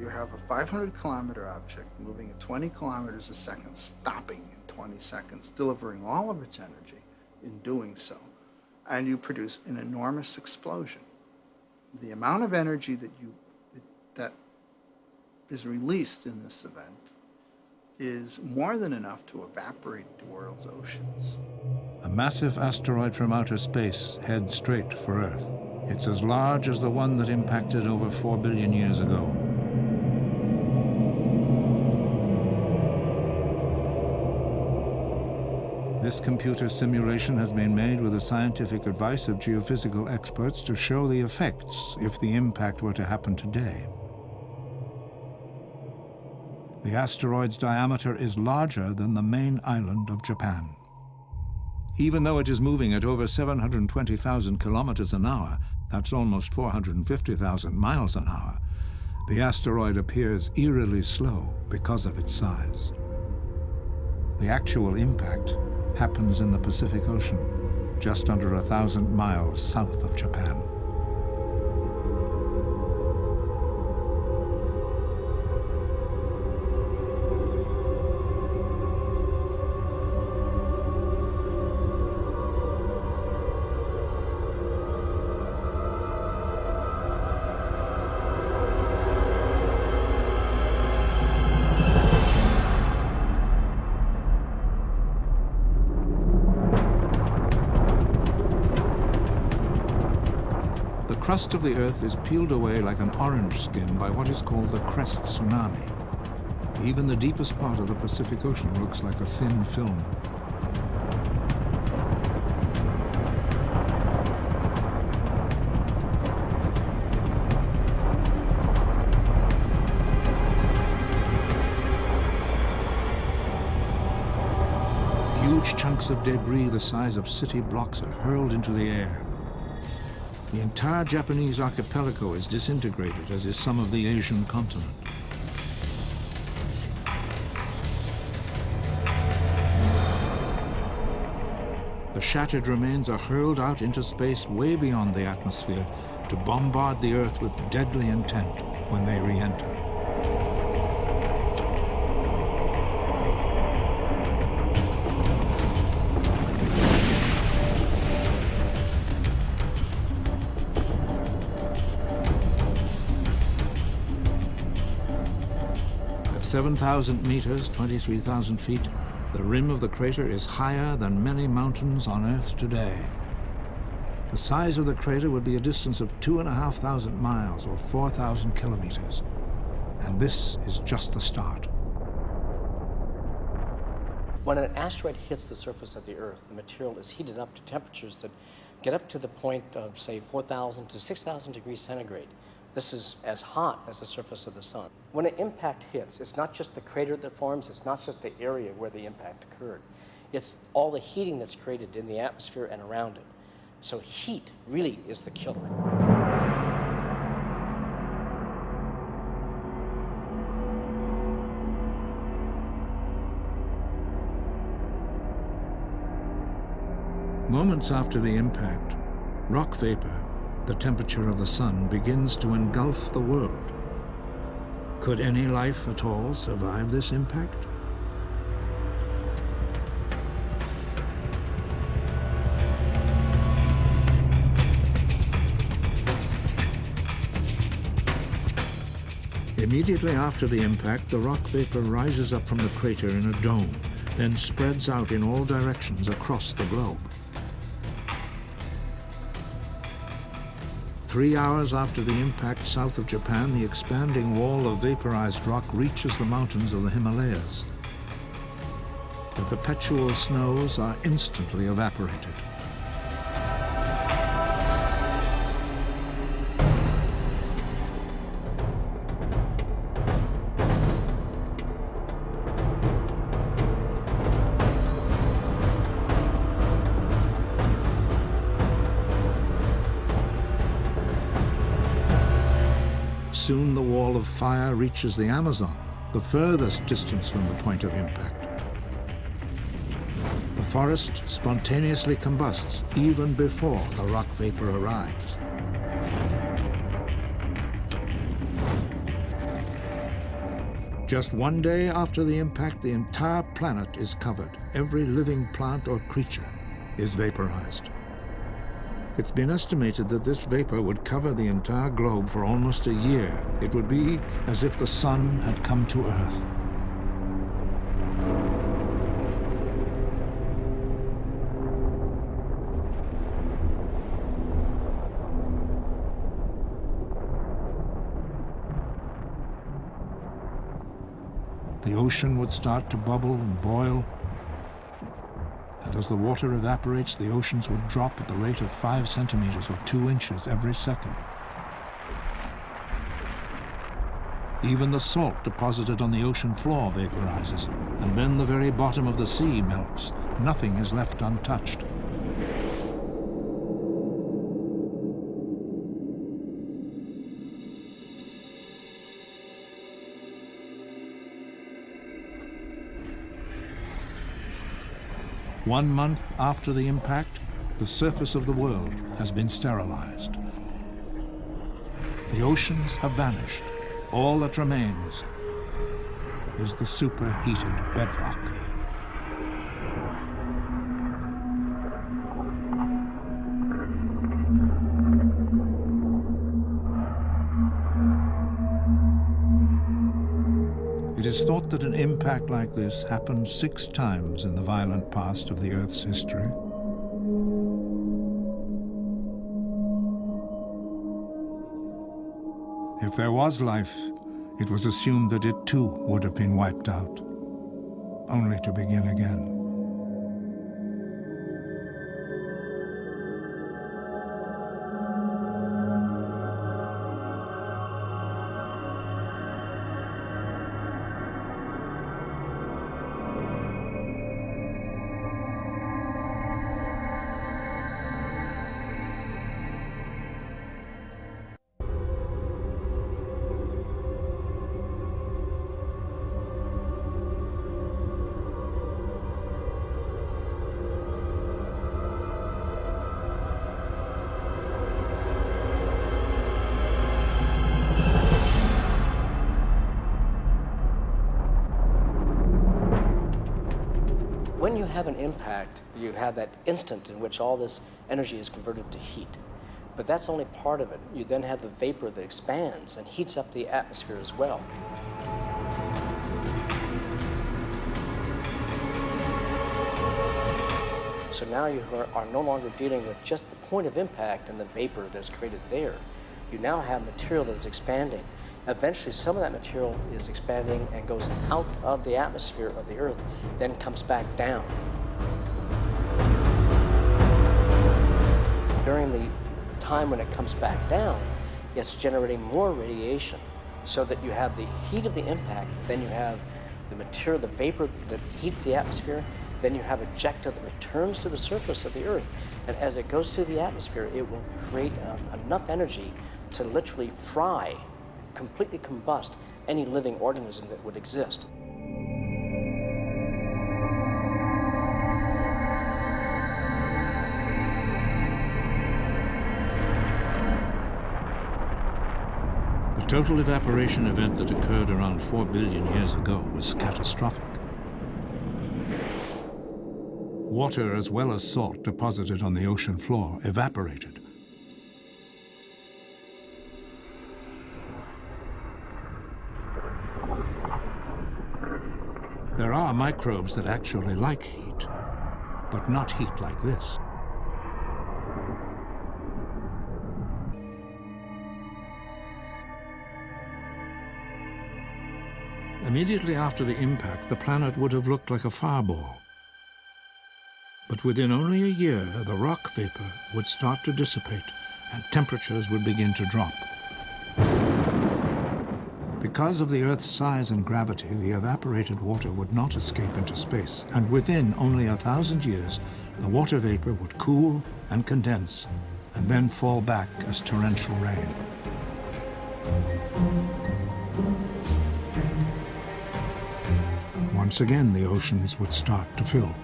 You have a 500-kilometer object moving at 20 kilometers a second, stopping in 20 seconds, delivering all of its energy in doing so, and you produce an enormous explosion. The amount of energy that is released in this event is more than enough to evaporate the world's oceans. A massive asteroid from outer space heads straight for Earth. It's as large as the one that impacted over 4 billion years ago. This computer simulation has been made with the scientific advice of geophysical experts to show the effects if the impact were to happen today. The asteroid's diameter is larger than the main island of Japan. Even though it is moving at over 720,000 kilometers an hour, that's almost 450,000 miles an hour, the asteroid appears eerily slow because of its size. The actual impact happens in the Pacific Ocean, just under 1,000 miles south of Japan. The crust of the Earth is peeled away like an orange skin by what is called the crest tsunami. Even the deepest part of the Pacific Ocean looks like a thin film. Huge chunks of debris the size of city blocks are hurled into the air. The entire Japanese archipelago is disintegrated, as is some of the Asian continent. The shattered remains are hurled out into space way beyond the atmosphere to bombard the Earth with deadly intent when they re-enter. At 7,000 meters, 23,000 feet, the rim of the crater is higher than many mountains on Earth today. The size of the crater would be a distance of 2,500 miles or 4,000 kilometers. And this is just the start. When an asteroid hits the surface of the Earth, the material is heated up to temperatures that get up to the point of, say, 4,000 to 6,000 degrees centigrade. This is as hot as the surface of the sun. When an impact hits, it's not just the crater that forms, it's not just the area where the impact occurred. It's all the heating that's created in the atmosphere and around it. So heat really is the killer. Moments after the impact, rock vapor, the temperature of the sun, begins to engulf the world. Could any life at all survive this impact? Immediately after the impact, the rock vapor rises up from the crater in a dome, then spreads out in all directions across the globe. 3 hours after the impact south of Japan, the expanding wall of vaporized rock reaches the mountains of the Himalayas. The perpetual snows are instantly evaporated. Soon the wall of fire reaches the Amazon, the furthest distance from the point of impact. The forest spontaneously combusts even before the rock vapor arrives. Just one day after the impact, the entire planet is covered. Every living plant or creature is vaporized. It's been estimated that this vapor would cover the entire globe for almost a year. It would be as if the sun had come to Earth. The ocean would start to bubble and boil, and as the water evaporates, the oceans would drop at the rate of 5 centimeters or 2 inches every second. Even the salt deposited on the ocean floor vaporizes, and then the very bottom of the sea melts. Nothing is left untouched. One month after the impact, the surface of the world has been sterilized. The oceans have vanished. All that remains is the superheated bedrock. It is thought that an impact like this happened 6 times in the violent past of the Earth's history. If there was life, it was assumed that it too would have been wiped out, only to begin again. When you have an impact, you have that instant in which all this energy is converted to heat. But that's only part of it. You then have the vapor that expands and heats up the atmosphere as well. So now you are no longer dealing with just the point of impact and the vapor that's created there. You now have material that is expanding. Eventually, some of that material is expanding and goes out of the atmosphere of the Earth, then comes back down. During the time when it comes back down, it's generating more radiation, so that you have the heat of the impact, then you have the material, the vapor that heats the atmosphere, then you have ejecta that returns to the surface of the Earth. And as it goes through the atmosphere, it will create enough energy to literally fry, completely combust any living organism that would exist. The total evaporation event that occurred around 4 billion years ago was catastrophic. Water as well as salt deposited on the ocean floor evaporated. There are microbes that actually like heat, but not heat like this. Immediately after the impact, the planet would have looked like a fireball. But within only a year, the rock vapor would start to dissipate and temperatures would begin to drop. Because of the Earth's size and gravity, the evaporated water would not escape into space, and within only 1,000 years, the water vapor would cool and condense, and then fall back as torrential rain. Once again, the oceans would start to fill.